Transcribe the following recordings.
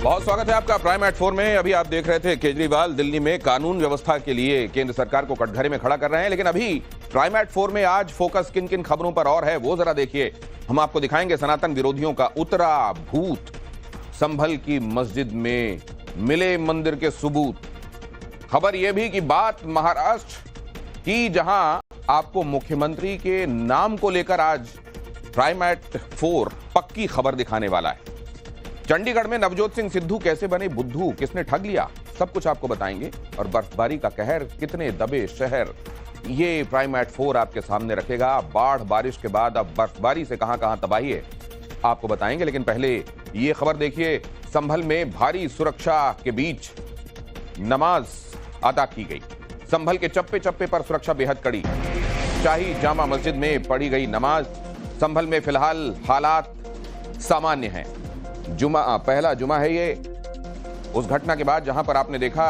बहुत स्वागत है आपका प्राइम एट 4 में। अभी आप देख रहे थे केजरीवाल दिल्ली में कानून व्यवस्था के लिए केंद्र सरकार को कटघरे में खड़ा कर रहे हैं, लेकिन अभी प्राइम एट 4 में आज फोकस किन किन खबरों पर और है वो जरा देखिए। हम आपको दिखाएंगे सनातन विरोधियों का उतरा भूत, संभल की मस्जिद में मिले मंदिर के सबूत। खबर यह भी कि बात महाराष्ट्र की, जहां आपको मुख्यमंत्री के नाम को लेकर आज प्राइम एट 4 पक्की खबर दिखाने वाला है। चंडीगढ़ में नवजोत सिंह सिद्धू कैसे बने बुद्धू, किसने ठग लिया, सब कुछ आपको बताएंगे। और बर्फबारी का कहर, कितने दबे शहर, ये प्राइम एट 4 आपके सामने रखेगा। बाढ़ बारिश के बाद अब बर्फबारी से कहां कहां तबाही है आपको बताएंगे, लेकिन पहले ये खबर देखिए। संभल में भारी सुरक्षा के बीच नमाज अदा की गई। संभल के चप्पे चप्पे पर सुरक्षा बेहद कड़ी। शाही जामा मस्जिद में पढ़ी गई नमाज। संभल में फिलहाल हालात सामान्य हैं। पहला जुमा है ये उस घटना के बाद जहां पर आपने देखा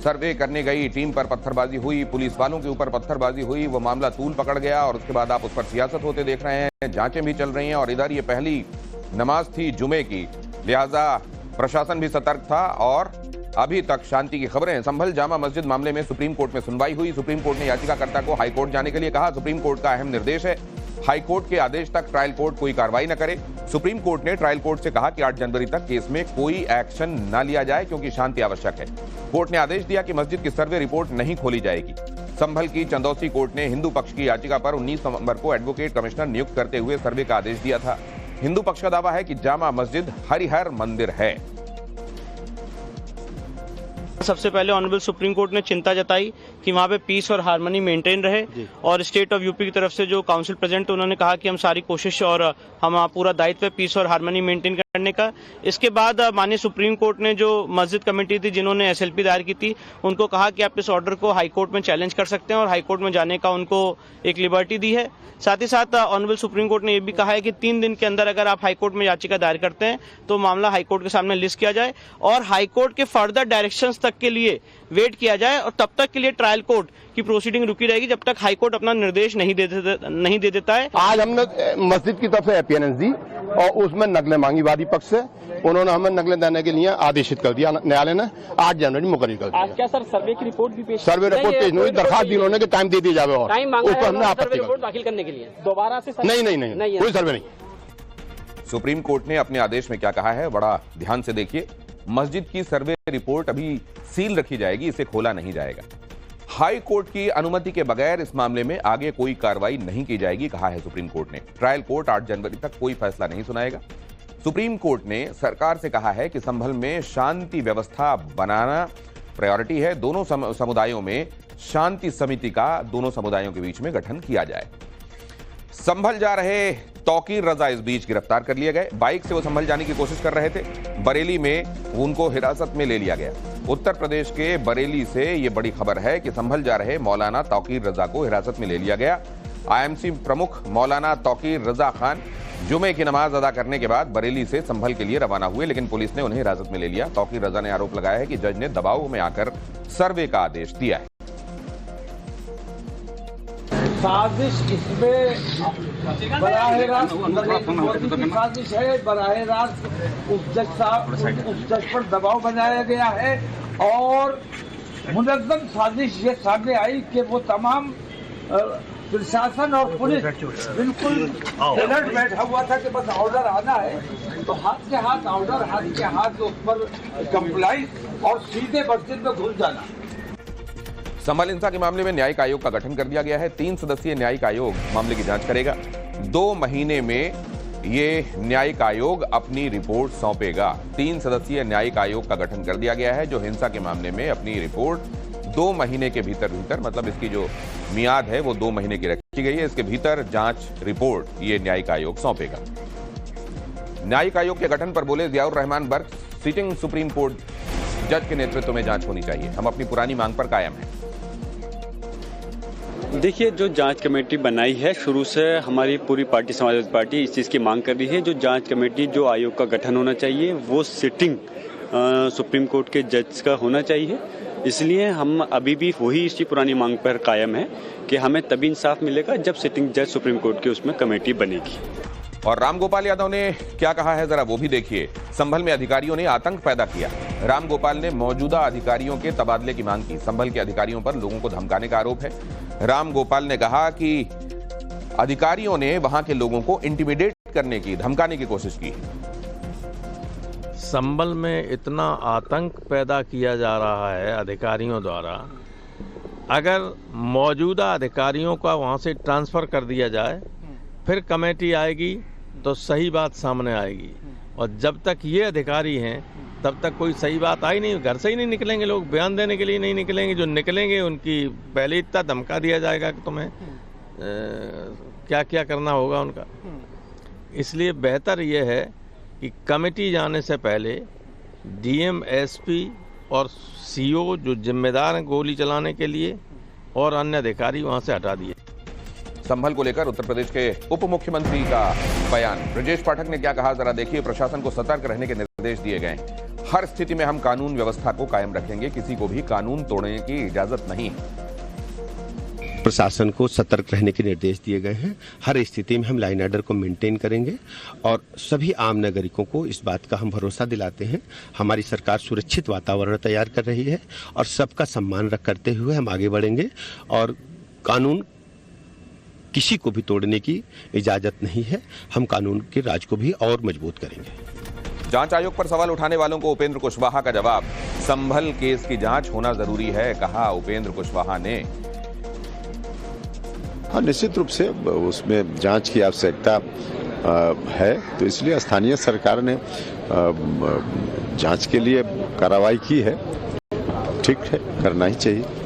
सर्वे करने गई टीम पर पत्थरबाजी हुई, पुलिस वालों के ऊपर पत्थरबाजी हुई, वो मामला तूल पकड़ गया और उसके बाद आप उस पर सियासत होते देख रहे हैं। जांचें भी चल रही हैं और इधर ये पहली नमाज थी जुमे की, लिहाजा प्रशासन भी सतर्क था और अभी तक शांति की खबरें। संभल जामा मस्जिद मामले में सुप्रीम कोर्ट में सुनवाई हुई। सुप्रीम कोर्ट ने याचिकाकर्ता को हाई कोर्ट जाने के लिए कहा। सुप्रीम कोर्ट का अहम निर्देश है, हाई कोर्ट के आदेश तक ट्रायल कोर्ट कोई कार्रवाई न करे। सुप्रीम कोर्ट ने ट्रायल कोर्ट से कहा कि 8 जनवरी तक केस में कोई एक्शन न लिया जाए क्योंकि शांति आवश्यक है। कोर्ट ने आदेश दिया कि मस्जिद की सर्वे रिपोर्ट नहीं खोली जाएगी। संभल की चंदौसी कोर्ट ने हिंदू पक्ष की याचिका पर 19 नवंबर को एडवोकेट कमिश्नर नियुक्त करते हुए सर्वे का आदेश दिया था। हिंदू पक्ष का दावा है कि जामा मस्जिद हरिहर मंदिर है। सबसे पहले ऑनरेबल सुप्रीम कोर्ट ने चिंता जताई कि वहाँ पे पीस और हार्मनी मेंटेन रहे और स्टेट ऑफ यूपी की तरफ से जो काउंसिल प्रेजेंट उन्होंने कहा कि हम सारी कोशिश और हम पूरा दायित्व है पीस और हार्मनी मेंटेन करने का। इसके बाद माननीय सुप्रीम कोर्ट ने जो मस्जिद कमेटी थी जिन्होंने एसएलपी दायर की थी उनको कहा कि आप इस ऑर्डर को हाई कोर्ट में चैलेंज कर सकते हैं और हाई कोर्ट में जाने का उनको एक लिबर्टी दी है। साथ ही साथ ऑनरेबल सुप्रीम कोर्ट ने यह भी कहा है कि 3 दिन के अंदर अगर आप हाई कोर्ट में याचिका दायर करते हैं तो मामला हाई कोर्ट के सामने लिस्ट किया जाए और हाई कोर्ट के फर्दर डायरेक्शंस तक के लिए वेट किया जाए और तब तक के लिए ट्रायल कोर्ट की प्रोसीडिंग रुकी रहेगी जब तक हाई कोर्ट अपना निर्देश नहीं दे देता है। आज हमने मस्जिद की तरफ से अपीयरेंस दी और उसमें नकलें मांगी वादी पक्ष से, उन्होंने हमें नकलें देने के लिए आदेशित कर दिया। न्यायालय ने 8 जनवरी मुकर्रर कर दिया। क्या सर सर्वे की रिपोर्ट भी पेश? सर्वे रिपोर्ट पेश नहीं, दरखास्त दी उन्होंने कि टाइम दे दिया जाए और उस पर हमने आपत्ति रिपोर्ट दाखिल करने के लिए दोबारा से नहीं कोई सर्वे नहीं। सुप्रीम कोर्ट ने अपने आदेश में क्या कहा है बड़ा ध्यान से देखिए। मस्जिद की सर्वे रिपोर्ट अभी सील रखी जाएगी, इसे खोला नहीं जाएगा। हाई कोर्ट की अनुमति के बगैर इस मामले में आगे कोई कार्रवाई नहीं की जाएगी, कहा है सुप्रीम कोर्ट ने। ट्रायल कोर्ट 8 जनवरी तक कोई फैसला नहीं सुनाएगा। सुप्रीम कोर्ट ने सरकार से कहा है कि संभल में शांति व्यवस्था बनाना प्रायोरिटी है। दोनों समुदायों में शांति समिति का दोनों समुदायों के बीच में गठन किया जाए। संभल जा रहे तौकीर रजा इस बीच गिरफ्तार कर लिए गए। बाइक से वो संभल जाने की कोशिश कर रहे थे। बरेली में उनको हिरासत में ले लिया गया। उत्तर प्रदेश के बरेली से ये बड़ी खबर है कि संभल जा रहे मौलाना तौकीर रजा को हिरासत में ले लिया गया। आईएमसी प्रमुख मौलाना तौकीर रजा खान जुमे की नमाज अदा करने के बाद बरेली से संभल के लिए रवाना हुए, लेकिन पुलिस ने उन्हें हिरासत में ले लिया। तौकीर रजा ने आरोप लगाया है कि जज ने दबाव में आकर सर्वे का आदेश दिया है। साजिश इसमें बराह रास्त साजिश है, बराह रास्त उस जज पर दबाव बनाया गया है और मुनज़्ज़म साजिश ये सामने आई कि वो तमाम प्रशासन और पुलिस बिल्कुल अलर्ट बैठा हुआ था कि बस ऑर्डर आना है तो हाथ के हाथ ऑर्डर, हाथ के हाथ उस पर कंप्लाई और सीधे मस्जिद में घुस जाना। संभल हिंसा के मामले में न्यायिक आयोग का गठन कर दिया गया है। 3 सदस्यीय न्यायिक आयोग मामले की जांच करेगा। 2 महीने में ये न्यायिक आयोग अपनी रिपोर्ट सौंपेगा। 3 सदस्यीय न्यायिक आयोग का गठन कर दिया गया है जो हिंसा के मामले में अपनी रिपोर्ट 2 महीने के भीतर मतलब इसकी जो मियाद है वो 2 महीने की रखी गई है। इसके भीतर जांच रिपोर्ट ये न्यायिक आयोग सौंपेगा। न्यायिक आयोग के गठन पर बोले Ziaur Rahman Barq, sitting Supreme Court जज के नेतृत्व में जांच होनी चाहिए। हम अपनी पुरानी मांग पर कायम हैं। देखिए, जो जांच कमेटी बनाई है, शुरू से हमारी पूरी पार्टी समाजवादी पार्टी इस चीज़ की मांग कर रही है। जो जांच कमेटी, जो आयोग का गठन होना चाहिए वो सिटिंग सुप्रीम कोर्ट के जज का होना चाहिए। इसलिए हम अभी भी वही इसकी पुरानी मांग पर कायम है कि हमें तभी इंसाफ मिलेगा जब सिटिंग जज सुप्रीम कोर्ट की उसमें कमेटी बनेगी। और रामगोपाल यादव ने क्या कहा है जरा वो भी देखिए। संभल में अधिकारियों ने आतंक पैदा किया। रामगोपाल ने मौजूदा अधिकारियों के तबादले की मांग की। संभल के अधिकारियों पर लोगों को धमकाने का आरोप है। रामगोपाल ने कहा कि अधिकारियों ने वहां के लोगों को इंटिमिडेट करने की, धमकाने की कोशिश की। संभल में इतना आतंक पैदा किया जा रहा है अधिकारियों द्वारा, अगर मौजूदा अधिकारियों का वहां से ट्रांसफर कर दिया जाए फिर कमेटी आएगी तो सही बात सामने आएगी। और जब तक ये अधिकारी हैं तब तक कोई सही बात आई नहीं। घर से ही नहीं निकलेंगे लोग, बयान देने के लिए नहीं निकलेंगे। जो निकलेंगे उनकी पहले इतना धमका दिया जाएगा कि तुम्हें क्या क्या करना होगा उनका। इसलिए बेहतर ये है कि कमेटी जाने से पहले डीएम, एसपी और सीओ जो जिम्मेदार हैं गोली चलाने के लिए और अन्य अधिकारी वहां से हटा दिए। संभल को लेकर उत्तर प्रदेश के उप मुख्यमंत्री का बयान। ब्रजेश पाठक ने क्या कहा जरा देखिए। प्रशासन को सतर्क रहने के निर्देश दिए गए। हर स्थिति में हम कानून व्यवस्था को कायम रखेंगे, किसी को भी कानून तोड़ने की इजाजत नहीं। प्रशासन को सतर्क रहने के निर्देश दिए गए हैं। हर स्थिति में हम लाइन ऑर्डर को मेंटेन करेंगे और सभी आम नागरिकों को इस बात का हम भरोसा दिलाते हैं। हमारी सरकार सुरक्षित वातावरण तैयार कर रही है और सबका सम्मान करते हुए हम आगे बढ़ेंगे और कानून किसी को भी तोड़ने की इजाजत नहीं है। हम कानून के राज को भी और मजबूत करेंगे। जांच आयोग पर सवाल उठाने वालों को उपेंद्र कुशवाहा का जवाब। संभल केस की जांच होना जरूरी है, कहा उपेंद्र कुशवाहा ने। हाँ, निश्चित रूप से उसमें जांच की आवश्यकता है, तो इसलिए स्थानीय सरकार ने जांच के लिए कार्रवाई की है। ठीक है, करना ही चाहिए।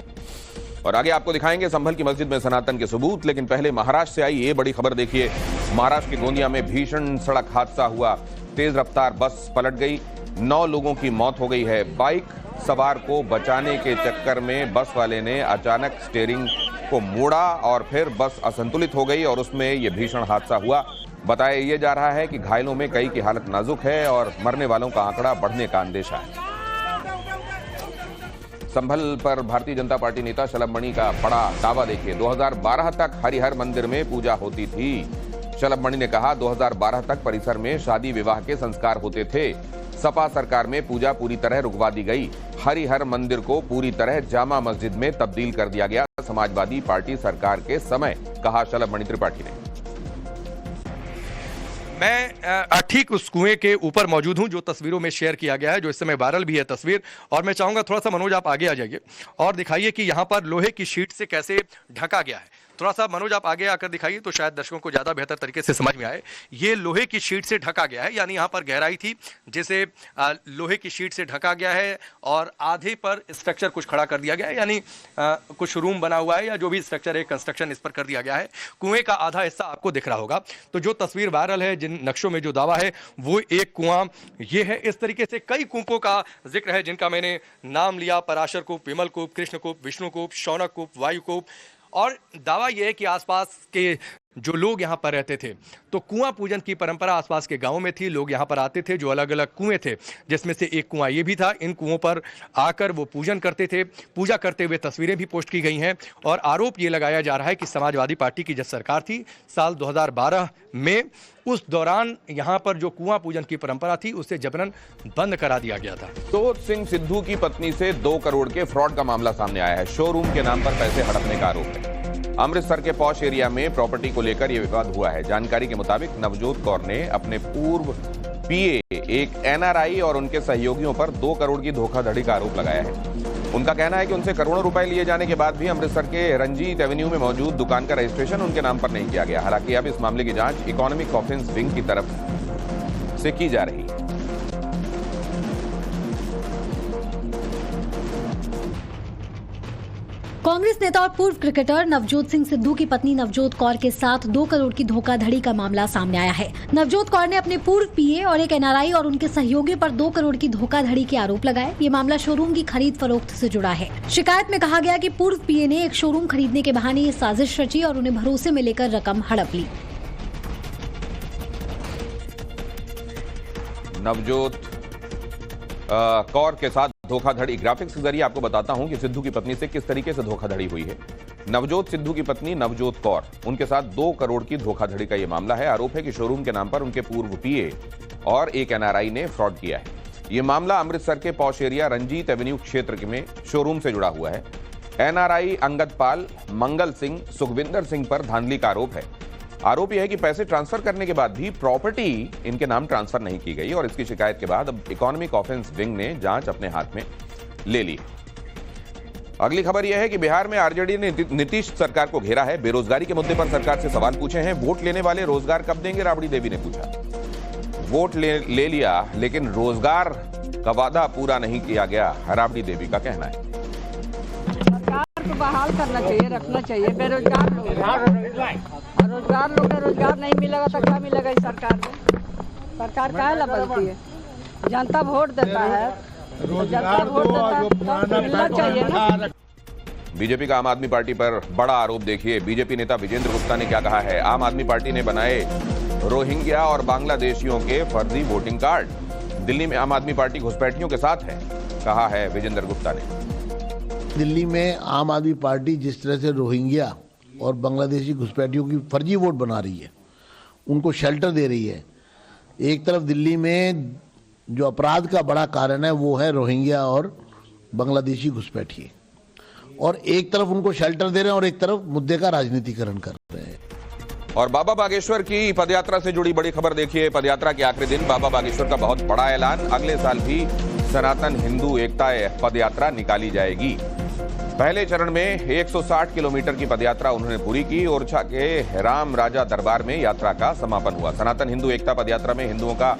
और आगे आपको दिखाएंगे संभल की मस्जिद में सनातन के सबूत, लेकिन पहले महाराष्ट्र से आई ये बड़ी खबर देखिए। महाराष्ट्र के गोंदिया में भीषण सड़क हादसा हुआ। तेज रफ्तार बस पलट गई, 9 लोगों की मौत हो गई है। बाइक सवार को बचाने के चक्कर में बस वाले ने अचानक स्टीयरिंग को मोड़ा और फिर बस असंतुलित हो गई और उसमें यह भीषण हादसा हुआ। बताया ये जा रहा है कि घायलों में कई की हालत नाजुक है और मरने वालों का आंकड़ा बढ़ने का अंदेशा है। संभल पर भारतीय जनता पार्टी नेता शलभ मणि का बड़ा दावा देखिए। 2012 तक हरिहर मंदिर में पूजा होती थी। शलभ मणि ने कहा 2012 तक परिसर में शादी विवाह के संस्कार होते थे। सपा सरकार में पूजा पूरी तरह रुकवा दी गई। हरिहर मंदिर को पूरी तरह जामा मस्जिद में तब्दील कर दिया गया समाजवादी पार्टी सरकार के समय, कहा शलभ मणि त्रिपाठी ने। मैं ठीक उस कुएं के ऊपर मौजूद हूं जो तस्वीरों में शेयर किया गया है, जो इस समय वायरल भी है तस्वीर। और मैं चाहूंगा थोड़ा सा मनोज आप आगे आ जाइए और दिखाइए कि यहां पर लोहे की शीट से कैसे ढका गया है। थोड़ा सा मनोज आप आगे आकर दिखाइए तो शायद दर्शकों को ज्यादा बेहतर तरीके से समझ में आए। ये लोहे की शीट से ढका गया है, यानी यहाँ पर गहराई थी जिसे लोहे की शीट से ढका गया है और आधे पर स्ट्रक्चर कुछ खड़ा कर दिया गया है, यानी कुछ रूम बना हुआ है या जो भी स्ट्रक्चर है कंस्ट्रक्शन इस पर कर दिया गया है। कुएं का आधा हिस्सा आपको दिख रहा होगा। तो जो तस्वीर वायरल है, जिन नक्शों में जो दावा है, वो एक कुआं ये है। इस तरीके से कई कूपों का जिक्र है जिनका मैंने नाम लिया: पराशर कूप, विमल कूप, कृष्ण कूप, विष्णु कूप, शौनक कूप, वायु कूप। और दावा यह है कि आसपास के जो लोग यहाँ पर रहते थे तो कुआं पूजन की परंपरा आसपास के गांवों में थी। लोग यहाँ पर आते थे, जो अलग अलग कुएं थे, जिसमें से एक कुआं ये भी था। इन कुओं पर आकर वो पूजन करते थे। पूजा करते हुए तस्वीरें भी पोस्ट की गई हैं और आरोप ये लगाया जा रहा है कि समाजवादी पार्टी की जब सरकार थी साल 2012 में, उस दौरान यहाँ पर जो कुआं पूजन की परंपरा थी उसे जबरन बंद करा दिया गया था। तो सिंह सिद्धू की पत्नी से 2 करोड़ के फ्रॉड का मामला सामने आया है। शोरूम के नाम पर पैसे हड़पने का आरोप है। अमृतसर के पॉश एरिया में प्रॉपर्टी को लेकर यह विवाद हुआ है। जानकारी के मुताबिक नवजोत कौर ने अपने पूर्व पीए, एक एनआरआई और उनके सहयोगियों पर 2 करोड़ की धोखाधड़ी का आरोप लगाया है। उनका कहना है कि उनसे करोड़ों रुपए लिए जाने के बाद भी अमृतसर के रंजीत एवेन्यू में मौजूद दुकान का रजिस्ट्रेशन उनके नाम पर नहीं किया गया। हालांकि अब इस मामले की जांच इकोनॉमिक ऑफेंस विंग की तरफ से की जा रही है। कांग्रेस नेता और पूर्व क्रिकेटर नवजोत सिंह सिद्धू की पत्नी नवजोत कौर के साथ 2 करोड़ की धोखाधड़ी का मामला सामने आया है। नवजोत कौर ने अपने पूर्व पीए और एक एनआरआई और उनके सहयोगी पर 2 करोड़ की धोखाधड़ी के आरोप लगाए। ये मामला शोरूम की खरीद फरोख्त से जुड़ा है। शिकायत में कहा गया कि पूर्व पीए ने एक शोरूम खरीदने के बहाने ये साजिश रची और उन्हें भरोसे में लेकर रकम हड़प ली। नवजोत कौर के साथ धोखाधड़ी, ग्राफिक्स के जरिए आपको बताता हूं कि सिद्धू की पत्नी से किस तरीके से धोखाधड़ी हुई है। नवजोत सिद्धू की पत्नी नवजोत कौर, उनके साथ 2 करोड़ की धोखाधड़ी का यह मामला है। आरोप है कि शोरूम के नाम पर उनके पूर्व पीए और एक एनआरआई ने फ्रॉड किया है। यह मामला अमृतसर के पॉश एरिया रंजीत एवेन्यू क्षेत्र में शोरूम से जुड़ा हुआ है। एनआरआई अंगद पाल, मंगल सिंह, सुखविंदर सिंह पर धांधली का आरोप है। आरोप यह है कि पैसे ट्रांसफर करने के बाद भी प्रॉपर्टी इनके नाम ट्रांसफर नहीं की गई और इसकी शिकायत के बाद अब इकोनॉमिक ऑफेंस विंग ने जांच अपने हाथ में ले ली। अगली खबर यह है कि बिहार में आरजेडी ने नीतीश सरकार को घेरा है। बेरोजगारी के मुद्दे पर सरकार से सवाल पूछे हैं। वोट लेने वाले रोजगार कब देंगे, राबड़ी देवी ने पूछा। वोट ले लिया लेकिन रोजगार का वादा पूरा नहीं किया गया, राबड़ी देवी का कहना है। सरकार को बहाल करना चाहिए, रखना चाहिए। बेरोजगार लोग रोजगार नहीं मिलेगा तो क्या मिलेगा इस सरकार को? सरकार काहे ला बनती है? जनता वोट देता है, जनता वोट देता है तो मिलना चाहिए ना। बीजेपी का आम आदमी पार्टी पर बड़ा आरोप देखिए। बीजेपी नेता विजेंद्र गुप्ता ने क्या कहा है। आम आदमी पार्टी ने बनाए रोहिंग्या और बांग्लादेशियों के फर्जी वोटिंग कार्ड। दिल्ली में आम आदमी पार्टी घुसपैठियों के साथ है, कहा है विजेंद्र गुप्ता ने। दिल्ली में आम आदमी पार्टी जिस तरह से रोहिंग्या और बांग्लादेशी घुसपैठियों की फर्जी वोट बना रही है, उनको शेल्टर दे रही है। एक तरफ दिल्ली में जो अपराध का बड़ा कारण है वो है रोहिंग्या और बांग्लादेशी घुसपैठी, और एक तरफ उनको शेल्टर दे रहे हैं और एक तरफ मुद्दे का राजनीतिकरण कर रहे हैं। और बाबा बागेश्वर की पदयात्रा से जुड़ी बड़ी खबर देखिए। पदयात्रा के आखिरी दिन बाबा बागेश्वर का बहुत बड़ा ऐलान, अगले साल भी सनातन हिंदू एकता पदयात्रा निकाली जाएगी। पहले चरण में 160 किलोमीटर की पदयात्रा उन्होंने पूरी की। ओरछा के राम राजा दरबार में यात्रा का समापन हुआ। सनातन हिंदू एकता पदयात्रा में हिंदुओं का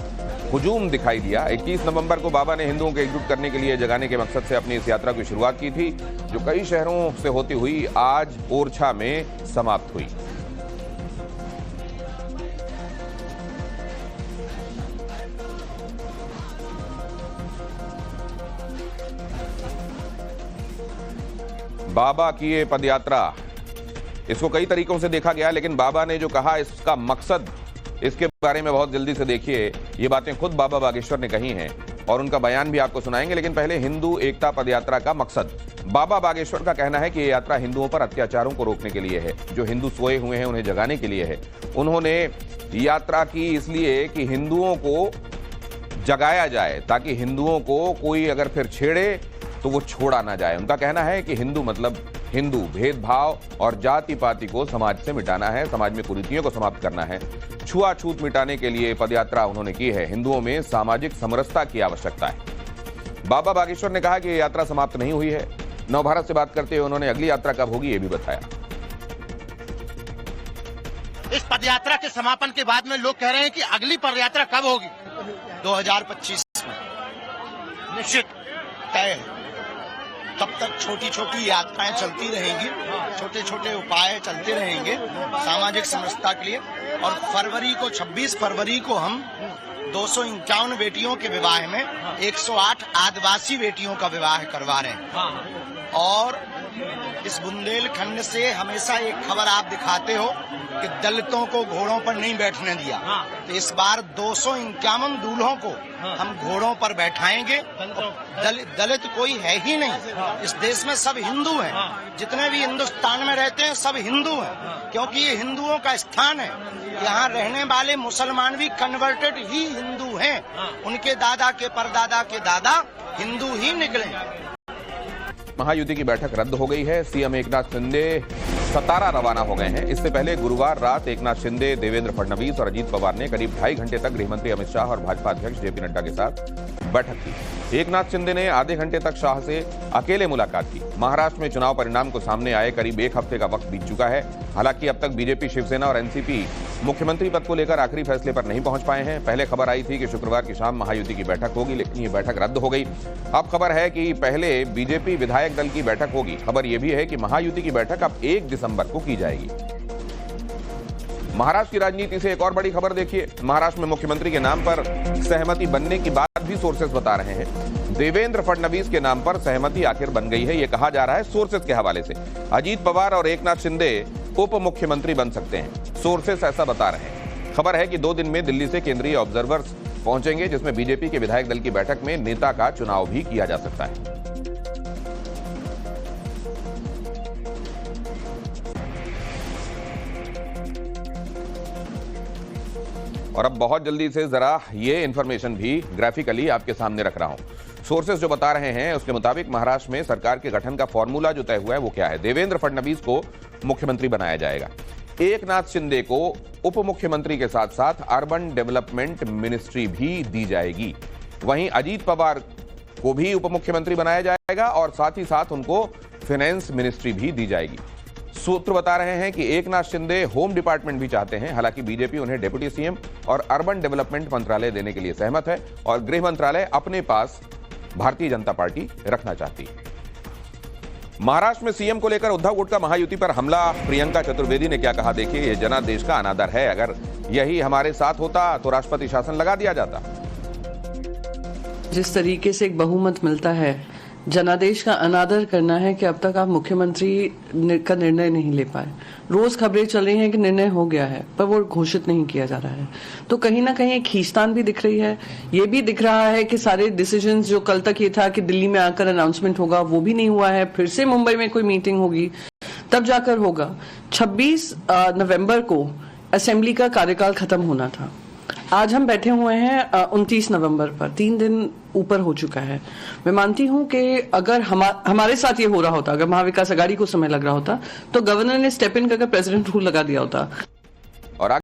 हुजूम दिखाई दिया। 21 नवंबर को बाबा ने हिंदुओं को एकजुट करने के लिए जगाने के मकसद से अपनी इस यात्रा की शुरुआत की थी, जो कई शहरों से होती हुई आज ओरछा में समाप्त हुई। बाबा की ये पदयात्रा, इसको कई तरीकों से देखा गया, लेकिन बाबा ने जो कहा इसका मकसद, इसके बारे में बहुत जल्दी से देखिए। ये बातें खुद बाबा बागेश्वर ने कही हैं और उनका बयान भी आपको सुनाएंगे। लेकिन पहले हिंदू एकता पदयात्रा का मकसद। बाबा बागेश्वर का कहना है कि ये यात्रा हिंदुओं पर अत्याचारों को रोकने के लिए है, जो हिंदू सोए हुए हैं उन्हें जगाने के लिए है। उन्होंने यात्रा की इसलिए कि हिंदुओं को जगाया जाए, ताकि हिंदुओं को कोई अगर फिर छेड़े तो वो छोड़ा ना जाए। उनका कहना है कि हिंदू मतलब हिंदू, भेदभाव और जाति पाति को समाज से मिटाना है, समाज में कुरीतियों को समाप्त करना है। छुआछूत मिटाने के लिए पदयात्रा उन्होंने की है। हिंदुओं में सामाजिक समरसता की आवश्यकता है। बाबा बागेश्वर ने कहा कि ये यात्रा समाप्त नहीं हुई है। नवभारत से बात करते हुए उन्होंने अगली यात्रा कब होगी ये भी बताया। इस पदयात्रा के समापन के बाद में लोग कह रहे हैं कि अगली पदयात्रा कब होगी? 2025 में निश्चित तय है। तब तक छोटी छोटी यात्राएं चलती रहेंगी, छोटे छोटे उपाय चलते रहेंगे सामाजिक समरसता के लिए। और 26 फरवरी को हम 251 बेटियों के विवाह में 108 आदिवासी बेटियों का विवाह करवा रहे हैं। और इस बुंदेलखंड से हमेशा एक खबर आप दिखाते हो कि दलितों को घोड़ों पर नहीं बैठने दिया, तो इस बार 251 दूल्हों को हम घोड़ों पर बैठाएंगे। दलित कोई है ही नहीं इस देश में, सब हिंदू हैं। जितने भी हिंदुस्तान में रहते हैं सब हिंदू हैं, क्योंकि ये हिंदुओं का स्थान है। यहाँ रहने वाले मुसलमान भी कन्वर्टेड ही हिंदू हैं। उनके दादा के परदादा के दादा हिंदू ही निकले। महायुति की बैठक रद्द हो गई है। सीएम एकनाथ शिंदे सतारा रवाना हो गए हैं। इससे पहले गुरुवार रात एकनाथ शिंदे, देवेंद्र फडणवीस और अजीत पवार ने करीब 2.5 घंटे तक गृहमंत्री अमित शाह और भाजपा अध्यक्ष जेपी नड्डा के साथ बैठक की। एकनाथ शिंदे ने आधे घंटे तक शाह से अकेले मुलाकात की। महाराष्ट्र में चुनाव परिणाम को सामने आए करीब 1 हफ्ते का वक्त बीत चुका है। हालांकि अब तक बीजेपी, शिवसेना और एनसीपी मुख्यमंत्री पद को लेकर आखिरी फैसले पर नहीं पहुंच पाए हैं। पहले खबर आई थी कि शुक्रवार की शाम महायुति की बैठक होगी, लेकिन ये बैठक रद्द हो गई। अब खबर है कि पहले बीजेपी विधायक दल की बैठक होगी। खबर यह भी है कि महायुति की बैठक अब 1 दिसंबर को की जाएगी। महाराष्ट्र की राजनीति से एक और बड़ी खबर देखिए। महाराष्ट्र में मुख्यमंत्री के नाम पर सहमति बनने की बात भी सोर्सेस बता रहे हैं। देवेंद्र फडणवीस के नाम पर सहमति आखिर बन गई है, यह कहा जा रहा है सोर्सेस के हवाले से। अजीत पवार और एकनाथ शिंदे उप मुख्यमंत्री बन सकते हैं, सोर्सेस ऐसा बता रहे हैं। खबर है कि 2 दिन में दिल्ली से केंद्रीय ऑब्जर्वर्स पहुंचेंगे, जिसमें बीजेपी के विधायक दल की बैठक में नेता का चुनाव भी किया जा सकता है। और अब बहुत जल्दी से जरा ये इंफॉर्मेशन भी ग्राफिकली आपके सामने रख रहा हूं। सोर्सेस जो बता रहे हैं उसके मुताबिक महाराष्ट्र में सरकार के गठन का फॉर्मूला जो तय हुआ है वो क्या है। देवेंद्र फडणवीस को मुख्यमंत्री बनाया जाएगा, एकनाथ शिंदे को उप मुख्यमंत्री के साथ साथ अर्बन डेवलपमेंट मिनिस्ट्री भी दी जाएगी। वहीं अजीत पवार को भी उप मुख्यमंत्री बनाया जाएगा और साथ ही साथ उनको फाइनेंस मिनिस्ट्री भी दी जाएगी। सूत्र बता रहे हैं कि एकनाथ शिंदे होम डिपार्टमेंट भी चाहते हैं, हालांकि बीजेपी उन्हें डिप्टी सीएम और अर्बन डेवलपमेंट मंत्रालय देने के लिए सहमत है और गृह मंत्रालय अपने पास भारतीय जनता पार्टी रखना चाहती है। महाराष्ट्र में सीएम को लेकर उद्धव गुट का महायुति पर हमला, प्रियंका चतुर्वेदी ने क्या कहा देखिए। ये जनादेश का अनादर है, अगर यही हमारे साथ होता तो राष्ट्रपति शासन लगा दिया जाता। जिस तरीके से एक बहुमत मिलता है, जनादेश का अनादर करना है कि अब तक आप मुख्यमंत्री का निर्णय नहीं ले पाए। रोज खबरें चल रही हैं कि निर्णय हो गया है पर वो घोषित नहीं किया जा रहा है, तो कहीं ना कहीं एक खींचतान भी दिख रही है। ये भी दिख रहा है कि सारे डिसीजंस जो कल तक ये था कि दिल्ली में आकर अनाउंसमेंट होगा वो भी नहीं हुआ है, फिर से मुंबई में कोई मीटिंग होगी तब जाकर होगा। 26 नवंबर को असेंबली का कार्यकाल खत्म होना था, आज हम बैठे हुए हैं 29 नवंबर पर, 3 दिन ऊपर हो चुका है। मैं मानती हूं कि अगर हमारे साथ ये हो रहा होता, अगर महाविकास अघाड़ी को समय लग रहा होता तो गवर्नर ने स्टेप इन करके प्रेसिडेंट रूल लगा दिया होता। और